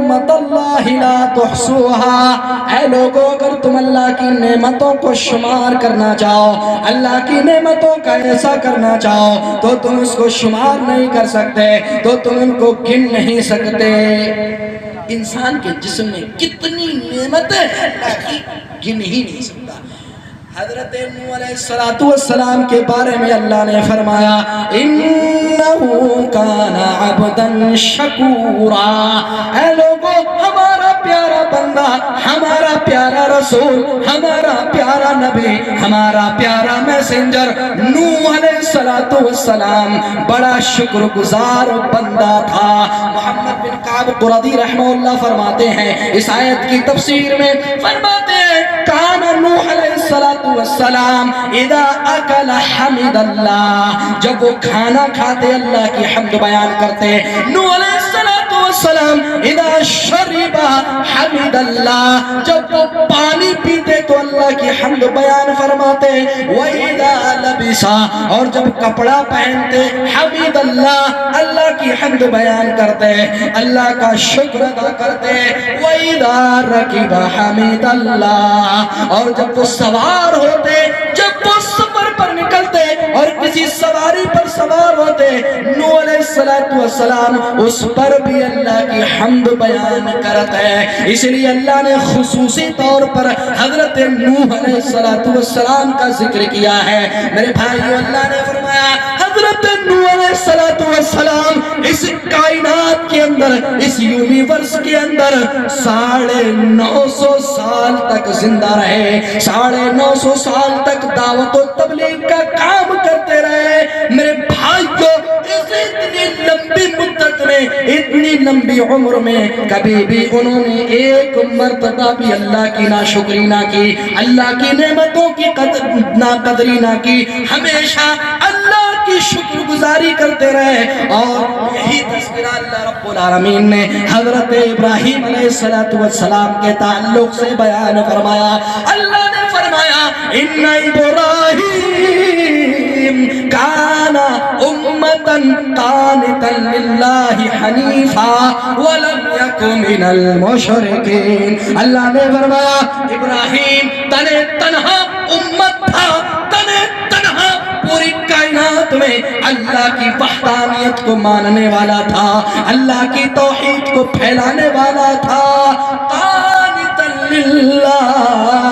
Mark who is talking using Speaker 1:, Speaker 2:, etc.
Speaker 1: امت اللہ لا تحصوها، اے لوگوں اگر تم اللہ کی نعمتوں کو شمار کرنا چاہو، اللہ کی نعمتوں کا ایسا کرنا چاہو تو تم اس کو شمار نہیں کر سکتے، تو تم ان کو گن نہیں سکتے۔ انسان کے جسم میں کتنی نعمتیں ہیں اللہ کی گن ہی نہیں سکتا۔ حضرت نوح علیہ السلام کے بارے میں اللہ نے فرمایا اِنَّهُ كَانَ عَبْدًا شَكُورًا، اے لوگوں ہمارا پیارا بندہ، ہمارا پیارا رسول، ہمارا پیارا نبی، ہمارا پیارا میسنجر نوح علیہ السلام بڑا شکر گزار بندہ تھا۔ محمد بن کعب قرظی رحمہ اللہ فرماتے ہیں اس آیت کی تفسیر میں، فرماتے ہیں کان نوح علیہ السلام اذا اکل حمد اللہ، جب وہ کھانا کھاتے اللہ کی حمد بیان کرتے۔ نوح علیہ السلام اذا شرب حمد اللہ، جب وہ پانی پیتے تو اللہ کی حمد بیان فرماتے۔ وَإِذَا لَبِسَ، اور جب کپڑا پہنتے حمد اللہ، اللہ کی حمد بیان کرتے، اللہ کا شکر ادا کرتے۔ وَإِذَا رَكِبَ حمد اللہ، اور جب وہ سوار ہوتے، جب وہ سفر پر نکلتے اور کسی سواری پر سوار ہوتے، نوح علیہ السلام اس پر بھی اللہ کی حمد بیان کرتے ہیں۔ اس لیے اللہ نے خصوصی طور پر حضرت نوح علیہ السلام کا ذکر کیا ہے۔ میرے بھائیو، اللہ نے فرمایا حضرت نوح علیہ السلام اس کائنات کے اندر، اس یونیورس کے اندر 950 سال تک زندہ رہے، 950 سال تک دعوت و تبلیغ کا کام کرتے رہے۔ میرے بھائیو، اس اتنی لمبی مدت میں، اتنی لمبی عمر میں کبھی بھی انہوں نے ایک مرتبہ بھی اللہ کی ناشکری نہ کی، اللہ کی نعمتوں کی ناقدری نہ کی، ہمیشہ اللہ کی شکر گزاری کرتے رہے۔ اور یہی تذکرہ اللہ رب العالمین نے حضرت ابراہیم علیہ السلام کے تعلق سے بیان فرمایا۔ اللہ نے فرمایا ان ابراہیم کان امتا قانتا للہ حنیفا ولم یک من المشرکین۔ اللہ نے فرمایا ابراہیم تنہا امت تھا، تنہا پوری کائنات میں اللہ کی وحدانیت کو ماننے والا تھا، اللہ کی توحید کو پھیلانے والا تھا۔ قانتا للہ